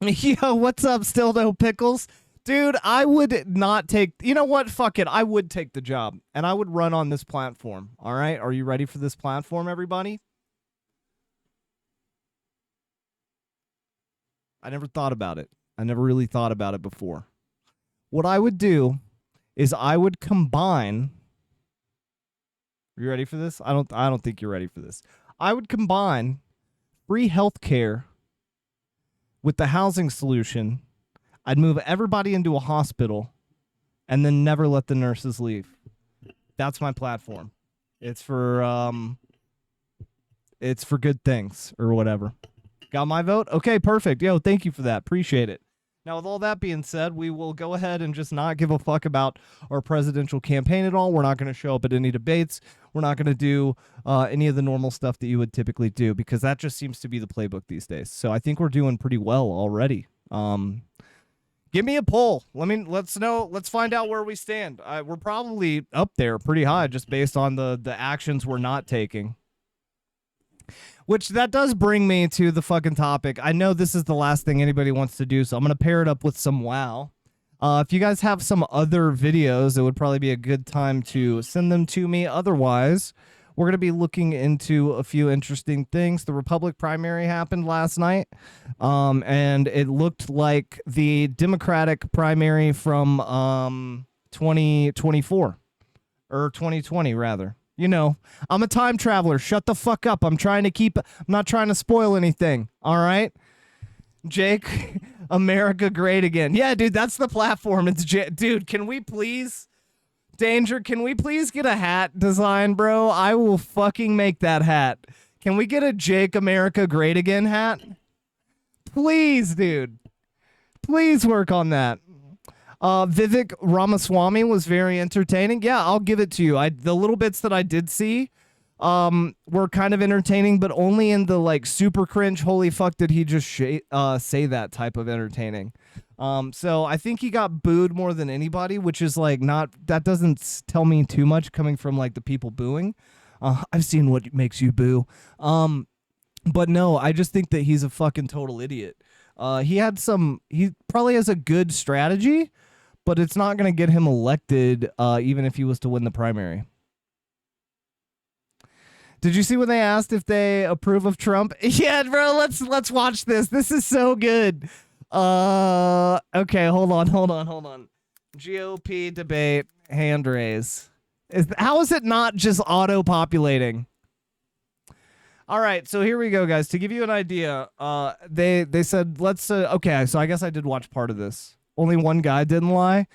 Yo, what's up? Still no pickles? Dude, I would not take. You know what? Fuck it. I would take the job and I would run on this platform. All right. Are you ready for this platform, everybody? I never thought about it. I never really thought about it before. What I would do is I would combine. Are you ready for this? I don't think you're ready for this. I would combine free healthcare with the housing solution. I'd move everybody into a hospital and then never let the nurses leave. That's my platform. It's for good things or whatever. Got my vote? Okay, perfect. Yo, thank you for that. Appreciate it. Now, with all that being said, we will go ahead and just not give a fuck about our presidential campaign at all. We're not going to show up at any debates. We're not going to do any of the normal stuff that you would typically do because that just seems to be the playbook these days. So I think we're doing pretty well already. Give me a poll. Let's know. Let's find out where we stand. We're probably up there pretty high just based on the actions we're not taking. Which that does bring me to the fucking topic. I know this is the last thing anybody wants to do, so I'm going to pair it up with some WoW. If you guys have some other videos, it would probably be a good time to send them to me. Otherwise, we're going to be looking into a few interesting things. The Republic primary happened last night, and it looked like the Democratic primary from 2024, or 2020, rather. You know, I'm a time traveler. Shut the fuck up. I'm not trying to spoil anything. All right? Jake, America great again. Yeah, dude, that's the platform. Dude, can we please, Danger, can we please get a hat design, bro? I will fucking make that hat. Can we get a Jake, America great again hat? Please, dude. Please work on that. Vivek Ramaswamy was very entertaining. Yeah, I'll give it to you. The little bits that I did see were kind of entertaining, but only in the like super cringe, holy fuck did he just say that type of entertaining. So I think he got booed more than anybody, which is like that doesn't tell me too much coming from like the people booing. I've seen what makes you boo. But no, I just think that he's a fucking total idiot. He probably has a good strategy, but it's not going to get him elected, even if he was to win the primary. Did you see when they asked if they approve of Trump? Yeah, bro, let's watch this. This is so good. Okay, hold on. GOP debate, hand raise. How is it not just auto-populating? All right, so here we go, guys. To give you an idea, they said let's. Okay, so I guess I did watch part of this. Only one guy didn't lie.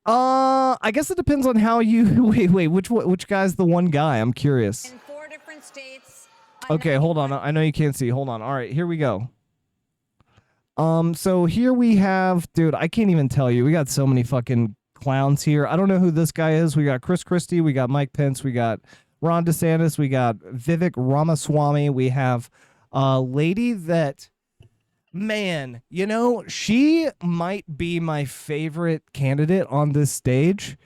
I guess it depends on how you wait. Which guy's the one guy? I'm curious. In 4 different states. Okay, hold on. I know you can't see. Hold on. All right, here we go. So here we have, dude. I can't even tell you. We got so many fucking clowns here. I don't know who this guy is. We got Chris Christie. We got Mike Pence. We got Ron DeSantis, we got Vivek Ramaswamy, we have a lady that, man, you know, she might be my favorite candidate on this stage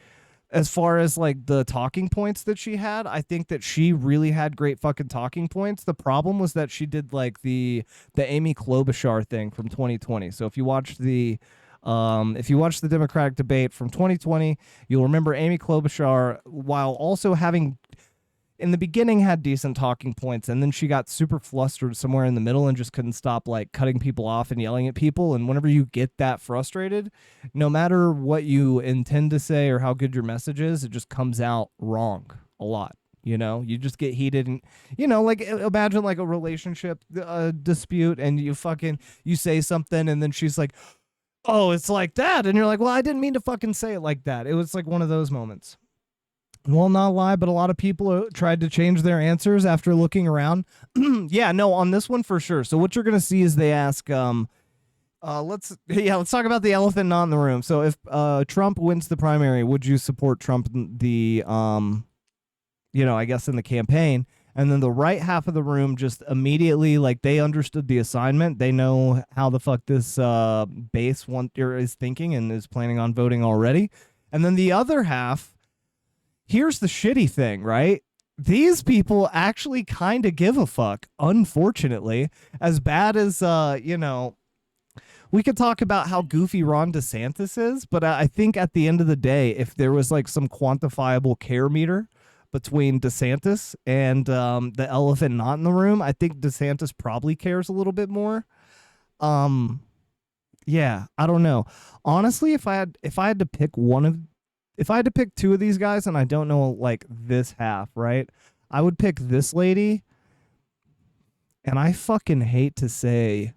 as far as like the talking points that she had. I think that she really had great fucking talking points. The problem was that she did like the Amy Klobuchar thing from 2020. So if you watched the Democratic debate from 2020, you'll remember Amy Klobuchar, while also having in the beginning had decent talking points, and then she got super flustered somewhere in the middle and just couldn't stop like cutting people off and yelling at people. And whenever you get that frustrated, no matter what you intend to say or how good your message is, it just comes out wrong a lot. You know, you just get heated and, you know, like imagine like a relationship dispute and you say something and then she's like, oh, it's like that. And you're like, well, I didn't mean to fucking say it like that. It was like one of those moments. Will not lie, but a lot of people tried to change their answers after looking around. Yeah, no, on this one for sure. So what you're gonna see is they ask, let's talk about the elephant not in the room. So if Trump wins the primary, would you support Trump I guess in the campaign? And then the right half of the room just immediately, like, they understood the assignment. They know how the fuck this base is thinking and is planning on voting already. And then the other half. Here's the shitty thing, right? These people actually kind of give a fuck, unfortunately. As bad as, we could talk about how goofy Ron DeSantis is, but I think at the end of the day, if there was like some quantifiable care meter between DeSantis and the elephant not in the room, I think DeSantis probably cares a little bit more. Yeah, I don't know. Honestly, if I had to pick two of these guys, and I don't know like this half, right? I would pick this lady, and I fucking hate to say,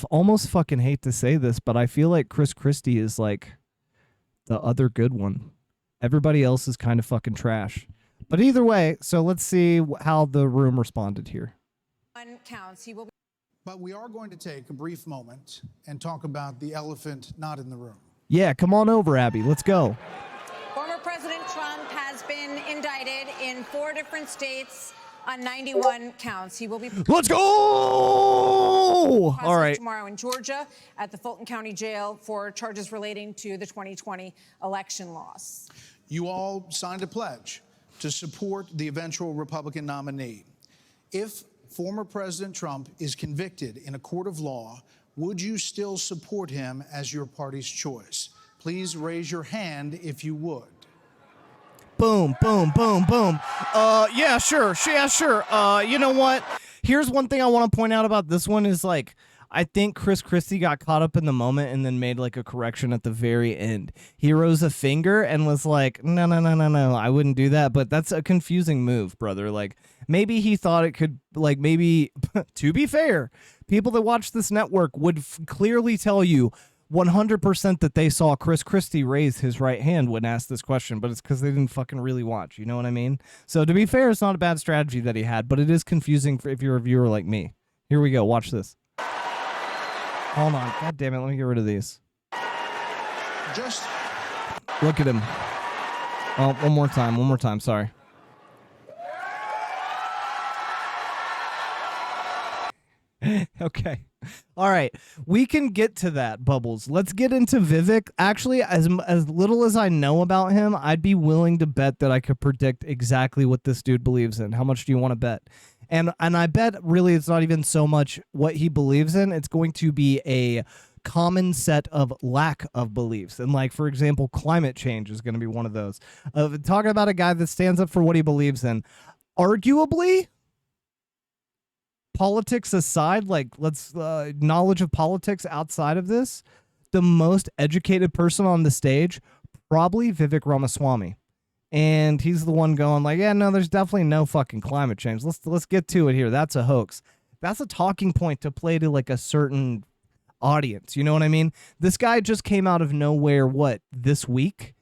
almost fucking hate to say this, but I feel like Chris Christie is like the other good one. Everybody else is kind of fucking trash. But either way, so let's see how the room responded here. One counts. He will be. But we are going to take a brief moment and talk about the elephant not in the room. Yeah, come on over, Abby. Let's go. Former President Trump has been indicted in 4 different states on 91 counts. He will be. Let's go! All right. Tomorrow in Georgia at the Fulton County Jail for charges relating to the 2020 election loss. You all signed a pledge to support the eventual Republican nominee. If former President Trump is convicted in a court of law, would you still support him as your party's choice? Please raise your hand if you would. Boom, boom, boom, boom. Yeah, sure. Yeah, sure. You know what? Here's one thing I want to point out about this one is like, I think Chris Christie got caught up in the moment and then made like a correction at the very end. He rose a finger and was like, no, I wouldn't do that. But that's a confusing move, brother. Like maybe he thought it could, like maybe, to be fair, people that watch this network would clearly tell you 100% that they saw Chris Christie raise his right hand when asked this question, but it's because they didn't fucking really watch. You know what I mean? So to be fair, it's not a bad strategy that he had, but it is confusing if you're a viewer like me. Here we go. Watch this. Hold on. God damn it. Let me get rid of these. Just look at him. Oh, one more time. Sorry. Okay. All right. We can get to that, Bubbles. Let's get into Vivek. Actually, as little as I know about him, I'd be willing to bet that I could predict exactly what this dude believes in. How much do you want to bet? And I bet really it's not even so much what he believes in. It's going to be a common set of lack of beliefs. And like, for example, climate change is going to be one of those. Talking about a guy that stands up for what he believes in. Arguably, politics aside, like let's knowledge of politics outside of this, the most educated person on the stage, probably Vivek Ramaswamy. And he's the one going like, yeah, no, there's definitely no fucking climate change. Let's get to it here. That's a hoax. That's a talking point to play to like a certain audience. You know what I mean? This guy just came out of nowhere, this week?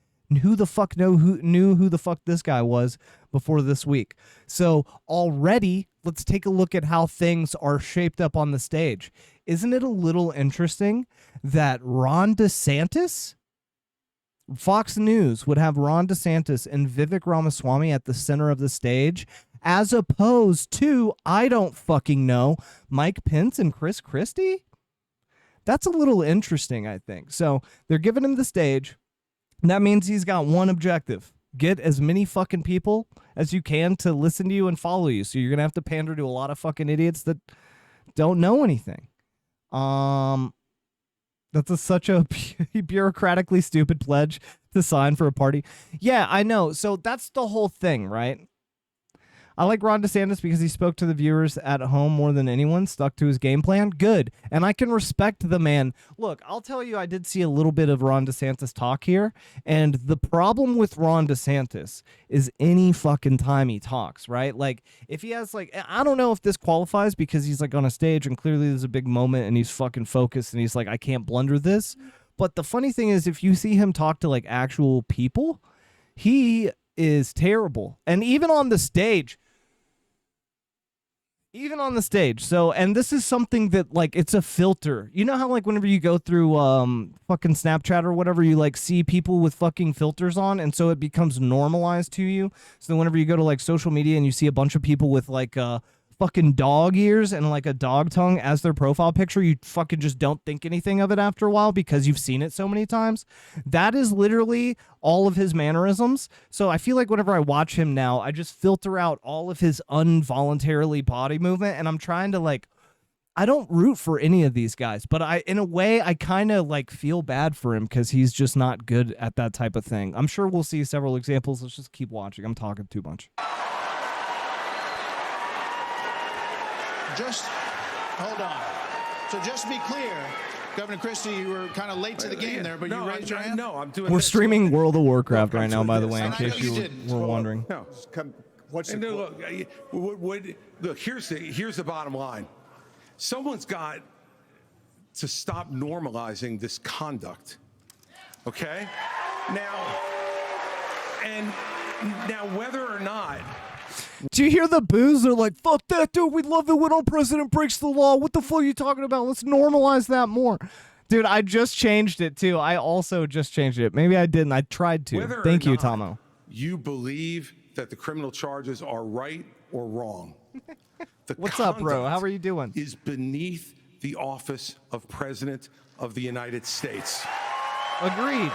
Who the fuck knew who the fuck this guy was before this week? So already, let's take a look at how things are shaped up on the stage. Isn't it a little interesting that Ron DeSantis, Fox News would have Ron DeSantis and Vivek Ramaswamy at the center of the stage, as opposed to, I don't fucking know, Mike Pence and Chris Christie? That's a little interesting, I think. So they're giving him the stage. That means he's got one objective. Get as many fucking people as you can to listen to you and follow you. So you're going to have to pander to a lot of fucking idiots that don't know anything. That's such a bureaucratically stupid pledge to sign for a party. Yeah, I know. So that's the whole thing, right? I like Ron DeSantis because he spoke to the viewers at home more than anyone, stuck to his game plan. Good. And I can respect the man. Look, I'll tell you, I did see a little bit of Ron DeSantis talk here. And the problem with Ron DeSantis is any fucking time he talks, right? Like, if he has, like, I don't know if this qualifies because he's, like, on a stage and clearly there's a big moment and he's fucking focused and he's like, I can't blunder this. But the funny thing is, if you see him talk to, like, actual people, he is terrible. And even on the stage, so, and this is something that, like, it's a filter. You know how, like, whenever you go through fucking Snapchat or whatever, you, like, see people with fucking filters on, and so it becomes normalized to you. So whenever you go to, like, social media and you see a bunch of people with, like, fucking dog ears and, like, a dog tongue as their profile picture, you fucking just don't think anything of it after a while because you've seen it so many times. That is literally all of his mannerisms. So I feel like whenever I watch him now, I just filter out all of his involuntarily body movement, and I'm trying to, like, I don't root for any of these guys, but in a way, I kind of like feel bad for him because he's just not good at that type of thing. I'm sure we'll see several examples. Let's just keep watching. I'm talking too much. Just hold on. So just to be clear, Governor Christie, you were kind of late to the game there, but you raised your hand? No, I'm doing We're this. streaming World of Warcraft right now, by the way, in And I know case you you didn't. were wondering. No. What's And the look, here's the bottom line. Someone's got to stop normalizing this conduct. Okay? Now whether or not Do you hear the boos? They're like, fuck that, dude. We love it when our president breaks the law. What the fuck are you talking about? Let's normalize that more. Dude, I just changed it, too. I also just changed it. Maybe I didn't. I tried to. whether Thank or you, not Tomo. you believe that the criminal charges are right or wrong. The What's up, bro? conduct How are you doing? Is beneath the office of President of the United States. Agreed.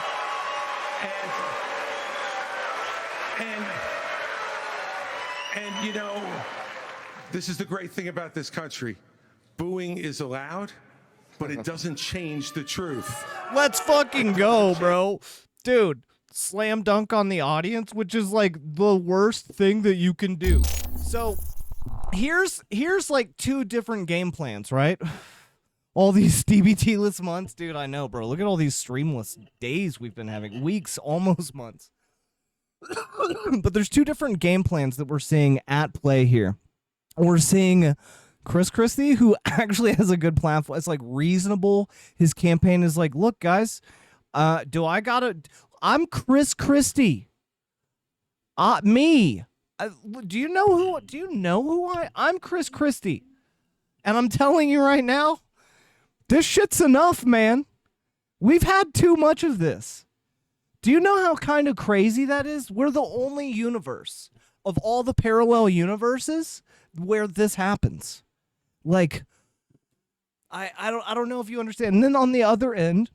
And you know, this is the great thing about this country. Booing is allowed, but it doesn't change the truth. Let's fucking go, bro. Dude, slam dunk on the audience, which is like the worst thing that you can do. So here's like two different game plans, right? All these DBT-less months, dude, I know, bro. Look at all these streamless days we've been having. Weeks, almost months. But there's two different game plans that we're seeing at play here. We're seeing Chris Christie, who actually has a good platform. It's like reasonable. His campaign is like, look, guys, I'm Chris Christie. Me. Do you know who I'm Chris Christie. And I'm telling you right now, this shit's enough, man. We've had too much of this. Do you know how kind of crazy that is? We're the only universe of all the parallel universes where this happens. Like, I don't know if you understand. And then on the other end,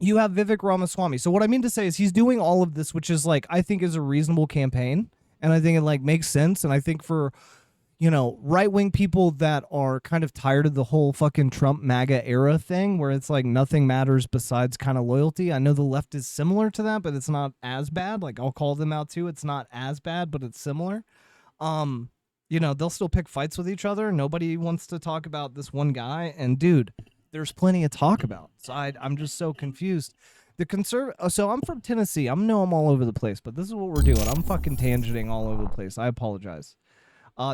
you have Vivek Ramaswamy. So what I mean to say is he's doing all of this, which is like, I think is a reasonable campaign. And I think it like makes sense. And I think for, you know, right-wing people that are kind of tired of the whole fucking Trump MAGA era thing where it's like nothing matters besides kind of loyalty. I know the left is similar to that, but it's not as bad. Like, I'll call them out too. It's not as bad, but it's similar. You know, they'll still pick fights with each other. Nobody wants to talk about this one guy. And dude, there's plenty to talk about. So I'm just so confused. So I'm from Tennessee. I'm all over the place, but this is what we're doing. I'm fucking tangenting all over the place. I apologize.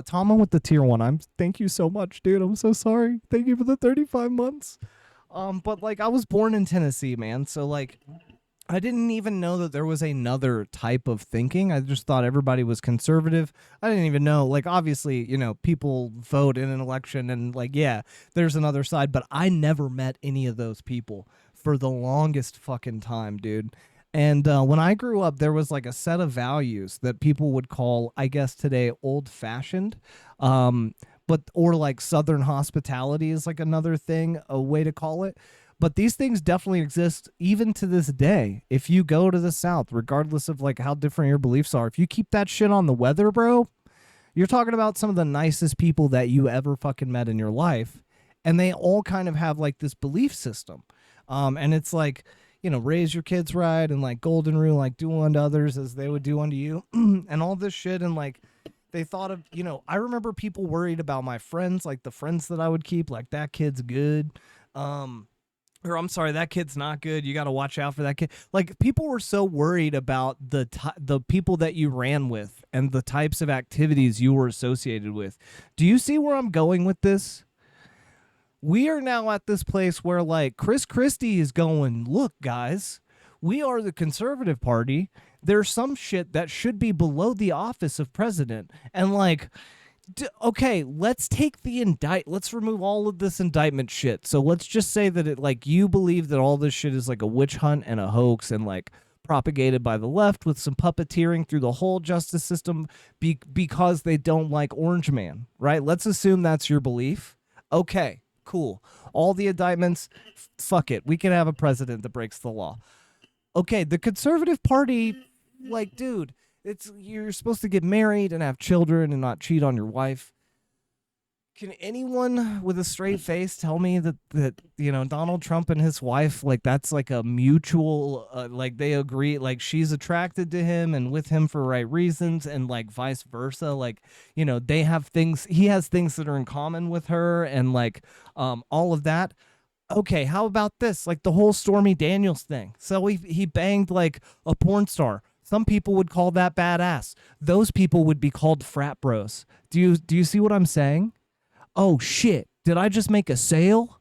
Tomo with the tier 1. Thank you so much, dude. I'm so sorry. Thank you for the 35 months. But like I was born in Tennessee, man. So like I didn't even know that there was another type of thinking. I just thought everybody was conservative. I didn't even know, like, obviously, you know, people vote in an election and like, yeah, there's another side, but I never met any of those people for the longest fucking time, dude. And when I grew up, there was like a set of values that people would call, I guess today, old-fashioned, or like Southern hospitality is like another thing, a way to call it. But these things definitely exist even to this day. If you go to the South, regardless of like how different your beliefs are, if you keep that shit on the weather, bro, you're talking about some of the nicest people that you ever fucking met in your life. And they all kind of have like this belief system. And it's like, you know, raise your kids right, and like golden rule, like do unto others as they would do unto you, and all this shit. And like they thought of, you know, I remember people worried about my friends, like the friends that I would keep, like that kid's good. Or I'm sorry, that kid's not good. You got to watch out for that kid. Like people were so worried about the people that you ran with and the types of activities you were associated with. Do you see where I'm going with this? We are now at this place where like Chris Christie is going, look, guys, we are the conservative party. There's some shit that should be below the office of president. And like, okay, let's take let's remove all of this indictment shit. So let's just say that it like you believe that all this shit is like a witch hunt and a hoax and like propagated by the left with some puppeteering through the whole justice system because they don't like Orange Man, right? Let's assume that's your belief. Okay, cool. All the indictments, fuck it. We can have a president that breaks the law. Okay, the conservative party, like, dude, you're supposed to get married and have children and not cheat on your wife. Can anyone with a straight face tell me that Donald Trump and his wife, like, that's like a mutual like they agree, like she's attracted to him and with him for right reasons, and like vice versa, like, they have things, he has things that are in common with her, and like all of that. Okay, how about this? Like the whole Stormy Daniels thing. So he banged like a porn star. Some people would call that badass. Those people would be called frat bros. Do you see what I'm saying? Oh shit, did I just make a sale?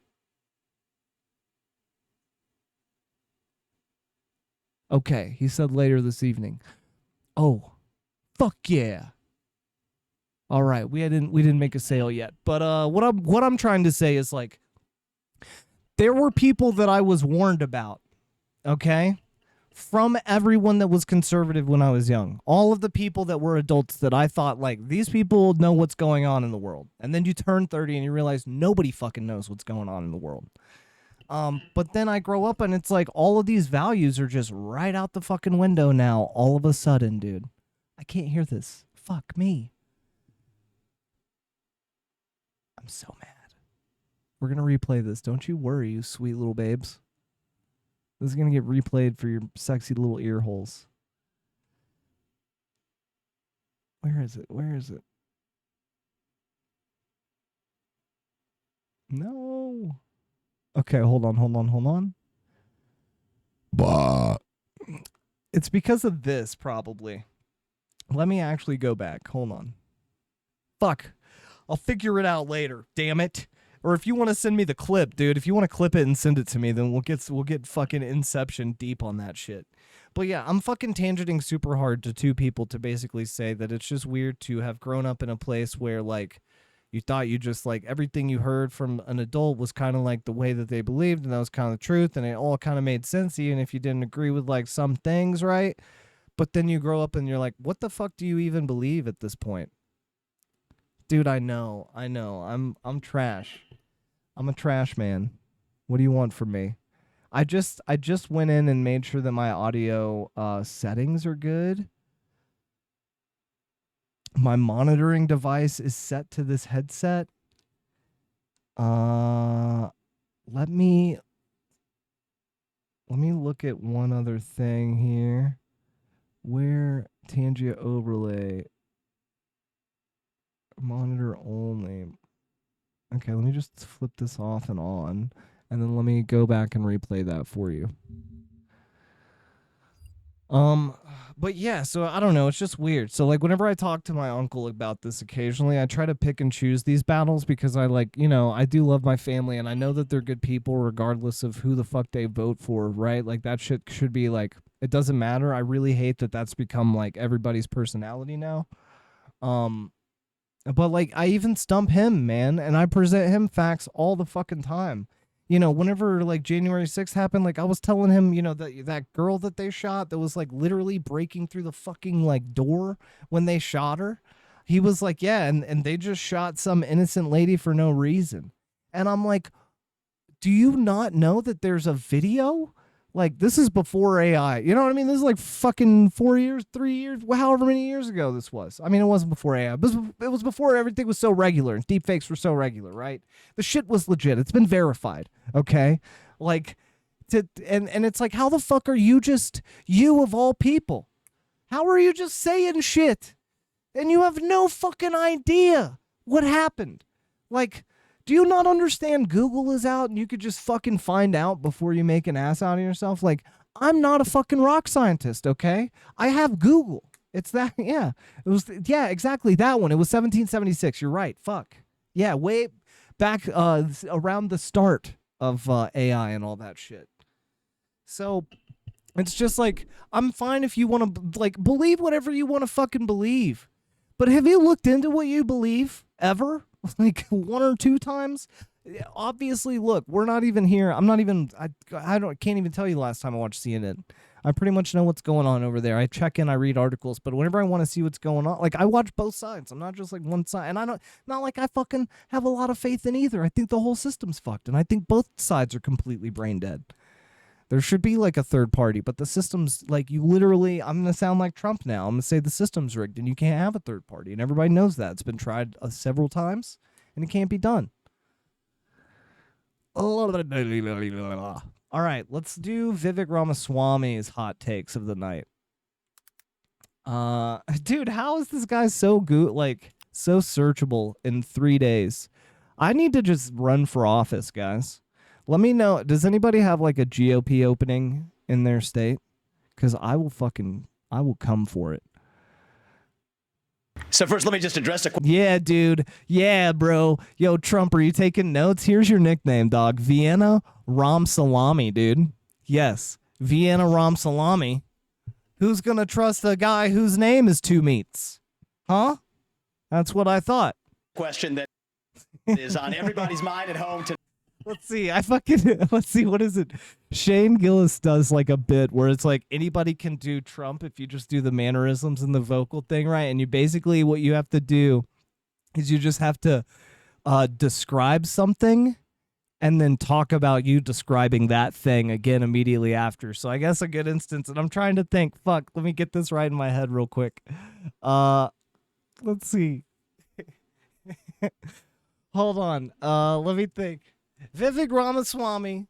Okay, he said later this evening. Oh, fuck yeah. All right, we didn't make a sale yet. But what I'm trying to say is, like, there were people that I was warned about, okay? From everyone that was conservative when I was young. All of the people that were adults that I thought, like, these people know what's going on in the world. And then you turn 30 and you realize nobody fucking knows what's going on in the world. But then I grow up and it's like all of these values are just right out the fucking window now all of a sudden, dude. I can't hear this. Fuck me. I'm so mad. We're going to replay this. Don't you worry, you sweet little babes. This is going to get replayed for your sexy little ear holes. Where is it? Where is it? No. Okay, hold on. Bah. It's because of this, probably. Let me actually go back. Hold on. Fuck. I'll figure it out later. Damn it. Or if you want to send me the clip, dude, if you want to clip it and send it to me, then we'll get fucking Inception deep on that shit. But yeah, I'm fucking tangenting super hard to two people to basically say that it's just weird to have grown up in a place where, like, you thought you just, like, everything you heard from an adult was kind of like the way that they believed, and that was kind of the truth, and it all kind of made sense, even if you didn't agree with, like, some things, right? But then you grow up and you're like, what the fuck do you even believe at this point? Dude, I know. I'm trash. I'm a trash man. What do you want from me? I just went in and made sure that my audio settings are good. My monitoring device is set to this headset. Let me look at one other thing here. Where Tangia overlay monitor only. Okay, let me just flip this off and on, and then let me go back and replay that for you. But yeah, so I don't know, it's just weird. So, like, whenever I talk to my uncle about this occasionally, I try to pick and choose these battles because I, like, I do love my family, and I know that they're good people regardless of who the fuck they vote for, right? Like, that shit should be, like, it doesn't matter. I really hate that that's become, like, everybody's personality now. But, like, I even stump him, man, and I present him facts all the fucking time. Whenever, like, January 6th happened, like, I was telling him, that girl that they shot that was, like, literally breaking through the fucking, like, door when they shot her. He was like, yeah, and they just shot some innocent lady for no reason. And I'm like, do you not know that there's a video? Like, this is before AI. You know what I mean? This is like fucking 4 years, 3 years, however many years ago this was. I mean, it wasn't before AI. But it was before everything was so regular and deepfakes were so regular, right? The shit was legit. It's been verified, okay? Like, and it's like, how the fuck are you just, you of all people? How are you just saying shit? And you have no fucking idea what happened. Like, do you not understand Google is out and you could just fucking find out before you make an ass out of yourself? Like, I'm not a fucking rock scientist, okay? I have Google. It's that, yeah. It was, yeah, exactly that one. It was 1776. You're right. Fuck. Yeah, way back around the start of AI and all that shit. So, it's just like, I'm fine if you want to, like, believe whatever you want to fucking believe. But have you looked into what you believe ever? Like, one or two times? Obviously, look, we're not even here. I'm not even, I can't even tell you the last time I watched CNN. I pretty much know what's going on over there. I check in, I read articles, but whenever I want to see what's going on, like, I watch both sides. I'm not just like one side. And not like I fucking have a lot of faith in either. I think the whole system's fucked, and I think both sides are completely brain dead. There should be, like, a third party, but the system's, like, you literally, I'm going to sound like Trump now. I'm going to say the system's rigged and you can't have a third party, and everybody knows that. It's been tried several times, and it can't be done. All right, let's do Vivek Ramaswamy's hot takes of the night. Dude, how is this guy so good, like so searchable in 3 days? I need to just run for office, guys. Let me know. Does anybody have like a GOP opening in their state? Because I will come for it. So first, let me just address a question. Yeah, dude. Yeah, bro. Yo, Trump, are you taking notes? Here's your nickname, dog. Vienna Ram Salami, dude. Yes, Vienna Ram Salami. Who's gonna trust a guy whose name is Two Meats? Huh? That's what I thought. Question that is on everybody's mind at home today. Let's see. Let's see. What is it? Shane Gillis does like a bit where it's like anybody can do Trump if you just do the mannerisms and the vocal thing right. And you basically, what you have to do is you just have to describe something and then talk about you describing that thing again immediately after. So I guess a good instance, and I'm trying to think, fuck, let me get this right in my head real quick. Let's see. Hold on. Let me think. Vivek Ramaswamy,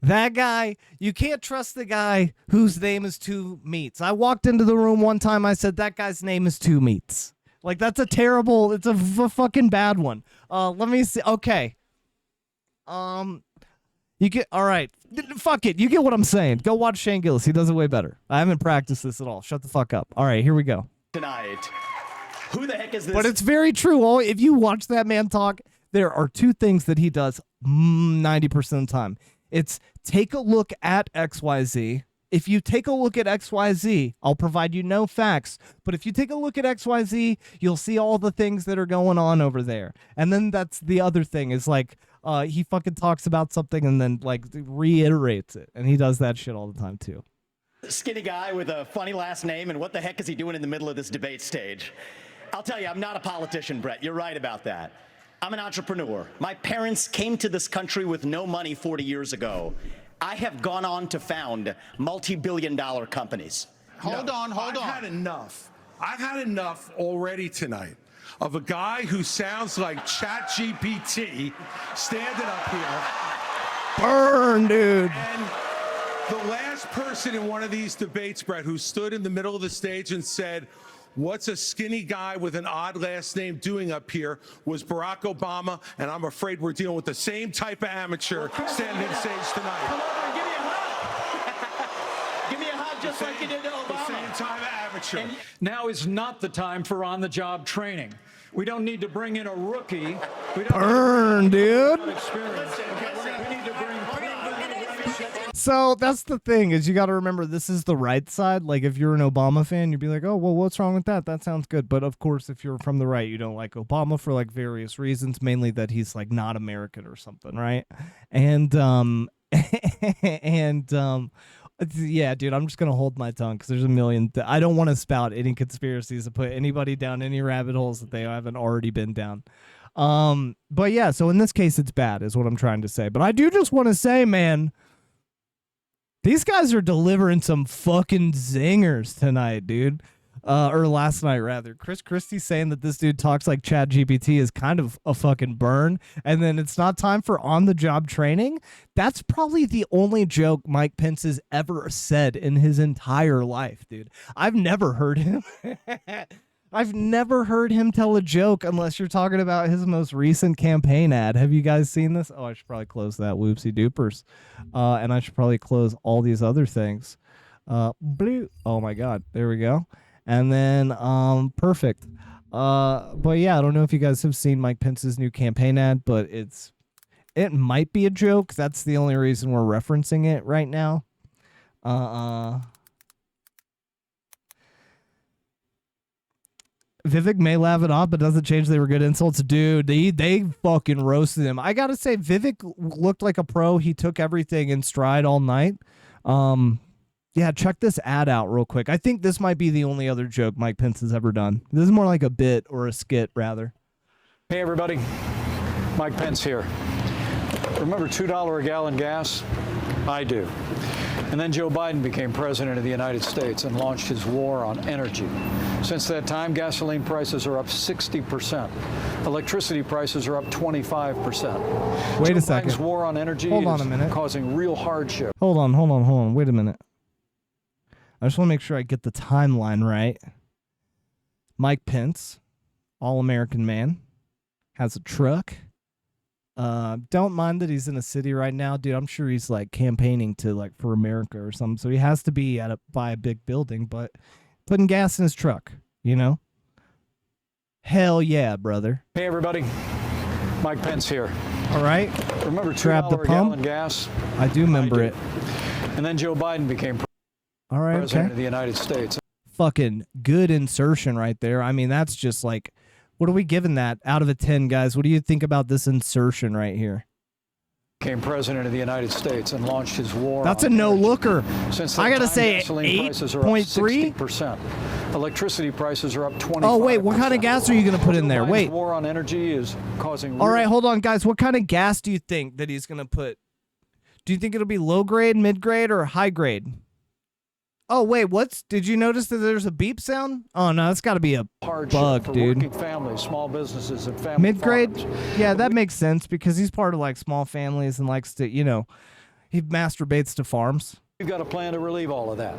that guy, you can't trust the guy whose name is Two Meats. I walked into the room one time, I said, that guy's name is Two Meats. Like, that's a terrible, it's a fucking bad one. Let me see. Okay. You get, all right. Fuck it. You get what I'm saying. Go watch Shane Gillis. He does it way better. I haven't practiced this at all. Shut the fuck up. All right, here we go. Tonight. Who the heck is this? But it's very true. If you watch that man talk, there are two things that he does 90% of the time. It's take a look at XYZ. If you take a look at XYZ, I'll provide you no facts. But if you take a look at XYZ, you'll see all the things that are going on over there. And then that's the other thing is like he fucking talks about something and then like reiterates it. And he does that shit all the time too. Skinny guy with a funny last name, and what the heck is he doing in the middle of this debate stage? I'll tell you, I'm not a politician, Brett. You're right about that. I'm an entrepreneur. My parents came to this country with no money 40 years ago. I have gone on to found multi-billion-dollar companies. Hold on. I've had enough. I've had enough already tonight of a guy who sounds like ChatGPT standing up here. Burn, dude. And the last person in one of these debates, Brett, who stood in the middle of the stage and said, what's a skinny guy with an odd last name doing up here, was Barack Obama, and I'm afraid we're dealing with the same type of amateur standing on stage tonight. Come over and give me a hug. Give me a hug just like you did to Obama. The same type of amateur. Now is not the time for on-the-job training. We don't need to bring in a rookie. We don't Burn, dude. experience. We need to bring. So that's the thing is you got to remember this is the right side. Like if you're an Obama fan, you'd be like, oh, well, what's wrong with that? That sounds good. But of course, if you're from the right, you don't like Obama for like various reasons, mainly that he's like not American or something. Right. And, yeah, dude, I'm just going to hold my tongue because there's a million. I don't want to spout any conspiracies to put anybody down any rabbit holes that they haven't already been down. But yeah, so in this case, it's bad is what I'm trying to say. But I do just want to say, man, these guys are delivering some fucking zingers tonight, dude. Or last night, rather. Chris Christie saying that this dude talks like ChatGPT is kind of a fucking burn. And then it's not time for on-the-job training. That's probably the only joke Mike Pence has ever said in his entire life, dude. I've never heard him. I've never heard him tell a joke unless you're talking about his most recent campaign ad. Have you guys seen this? Oh, I should probably close that. Whoopsie doopers. And I should probably close all these other things. Blue. Oh my God. There we go. And then, perfect. But yeah, I don't know if you guys have seen Mike Pence's new campaign ad, but it might be a joke. That's the only reason we're referencing it right now. Vivek may laugh it off, but doesn't change they were good insults. Dude, they fucking roasted him. I gotta say, Vivek looked like a pro. He took everything in stride all night. Yeah, check this ad out real quick. I think this might be the only other joke Mike Pence has ever done. This is more like a bit or a skit, rather. Hey, everybody. Mike Pence here. Remember $2 a gallon gas? I do. And then Joe Biden became president of the United States and launched his war on energy. Since that time, gasoline prices are up 60%. Electricity prices are up 25%. Wait Joe a second. Biden's war on energy Hold on is a minute. causing real hardship. Hold on. Wait a minute. I just want to make sure I get the timeline right. Mike Pence, all-American man, has a truck. Don't mind that he's in a city right now, dude. I'm sure he's like campaigning to like for America or something. So he has to be by a big building, but putting gas in his truck, you know? Hell yeah, brother. Hey, everybody. Mike Pence here. All right. Remember Grab the $2 a pump. gallon gas? I do remember it. And then Joe Biden became All right. president Okay. of the United States. Fucking good insertion right there. I mean, that's just like, what are we giving that out of a 10, guys? What do you think about this insertion right here? Became president of the United States and launched his war. That's a on energy. no-looker. Since that I gotta time, say, gasoline prices are up 8.3. 60%. Electricity prices are up 25%. Oh, wait, what kind of gas are you going to put in there? Joe Biden's Wait. war on energy is causing. All right, hold on, guys. What kind of gas do you think that he's going to put? Do you think it'll be low grade, mid grade, or high grade? Oh, wait, did you notice that there's a beep sound? Oh, no, that's got to be a hardship bug, for dude. working families, small businesses, and family Mid grade? farms. Yeah, that makes sense because he's part of like small families and likes to, you know, he masturbates to farms. We've got a plan to relieve all of that.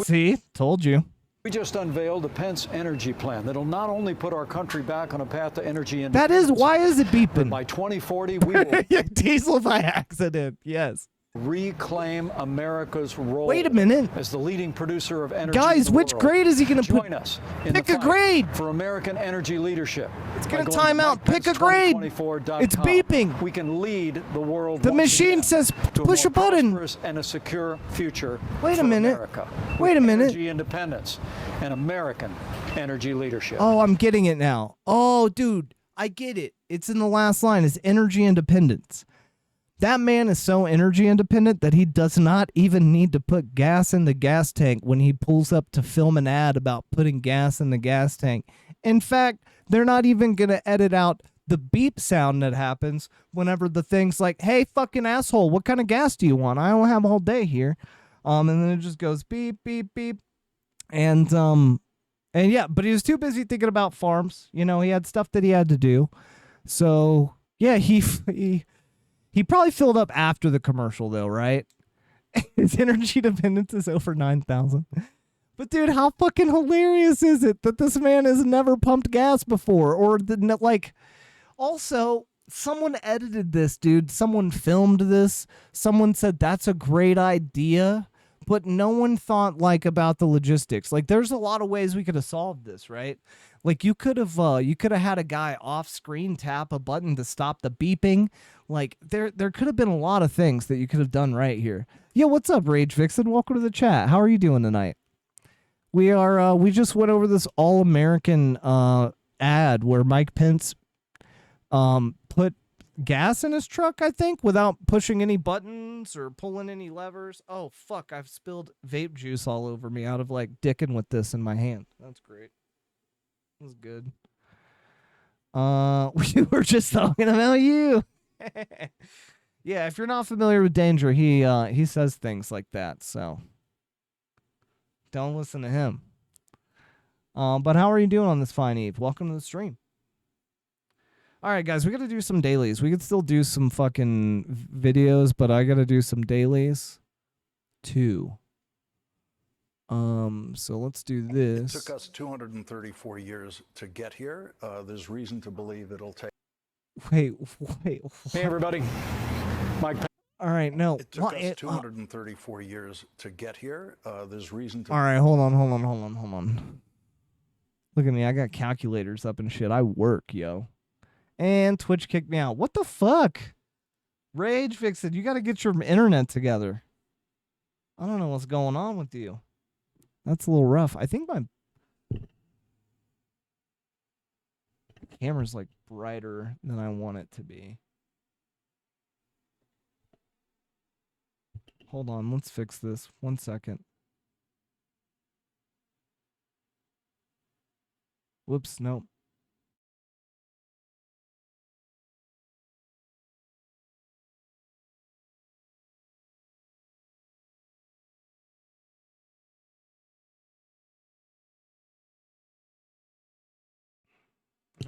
See? Told you. We just unveiled the Pence energy plan that'll not only put our country back on a path to energy That is, independence, why is it but beeping? by 2040, we will Yeah, diesel by accident. Yes. reclaim America's role Wait a minute. as the leading producer of energy. Guys, in the which world. grade is he going to put? Join us in Pick the a fight grade. for American energy leadership. It's By gonna going time to out. Pick a grade. MikePence2024.com. It's beeping. We can lead the world. The once machine again says to push more a button. prosperous and a secure future. Wait a for minute. America, Wait with a minute. Energy independence and American energy leadership. Oh, I'm getting it now. Oh, dude, I get it. It's in the last line. It's energy independence. That man is so energy independent that he does not even need to put gas in the gas tank when he pulls up to film an ad about putting gas in the gas tank. In fact, they're not even going to edit out the beep sound that happens whenever the thing's like, hey, fucking asshole, what kind of gas do you want? I don't have all day here. And then it just goes beep, beep, beep. And yeah, but he was too busy thinking about farms. You know, he had stuff that he had to do. So, yeah, he probably filled up after the commercial, though, right? His energy dependence is over 9,000. But, dude, how fucking hilarious is it that this man has never pumped gas before? Or, like, also, someone edited this, dude. Someone filmed this. Someone said that's a great idea. But no one thought, like, about the logistics. Like, there's a lot of ways we could have solved this, right? Like, you could have had a guy off screen tap a button to stop the beeping. Like, there could have been a lot of things that you could have done right here. Yo, what's up, Rage Vixen? Welcome to the chat. How are you doing tonight? We just went over this all-American ad where Mike Pence put gas in his truck, I think, without pushing any buttons or pulling any levers. Oh, fuck, I've spilled vape juice all over me out of, like, dicking with this in my hand. That's great. That was good. We were just talking about you. Yeah, if you're not familiar with Danger, he says things like that, so don't listen to him. But how are you doing on this fine eve? Welcome to the stream. All right, guys, we got to do some dailies. We could still do some fucking videos, but I got to do some dailies too. So let's do this. It took us 234 years to get here. There's reason to believe it'll take. Wait. Hey, everybody. Mike Pence. All right, no. It took us 234 years to get here. There's reason to. All right, hold on. Look at me. I got calculators up and shit. I work, yo. And Twitch kicked me out. What the fuck? Rage Vixen, you got to get your internet together. I don't know what's going on with you. That's a little rough. I think my camera's like brighter than I want it to be. Hold on, let's fix this. 1 second. Whoops, nope.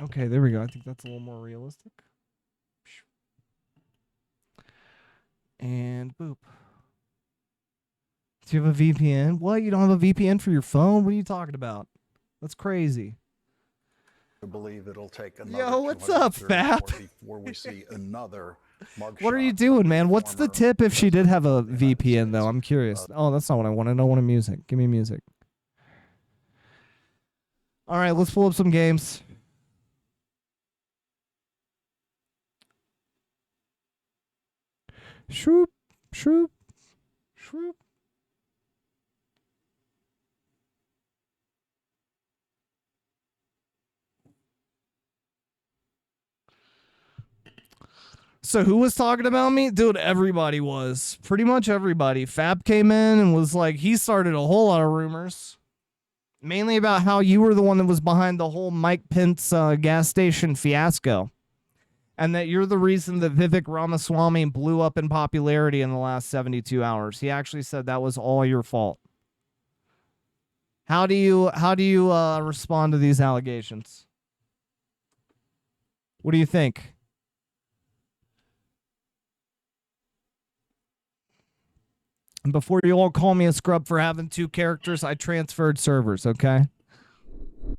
Okay, there we go. I think that's a little more realistic. And boop. Do you have a VPN? What? You don't have a VPN for your phone? What are you talking about? That's crazy. I believe it'll take another Yo, what's up, 234 Fap? before we see another mugshot. What are you doing, man? What's the tip if she did have a VPN, though? I'm curious. Oh, that's not what I want. I don't want music. Give me music. All right, let's pull up some games. Shroop, shroop, shroop. So who was talking about me? Dude, everybody was. Pretty much everybody. Fab came in and was like, he started a whole lot of rumors. Mainly about how you were the one that was behind the whole Mike Pence gas station fiasco. And that you're the reason that Vivek Ramaswamy blew up in popularity in the last 72 hours. He actually said that was all your fault. How do you respond to these allegations? What do you think? And before you all call me a scrub for having 2 characters, I transferred servers, okay?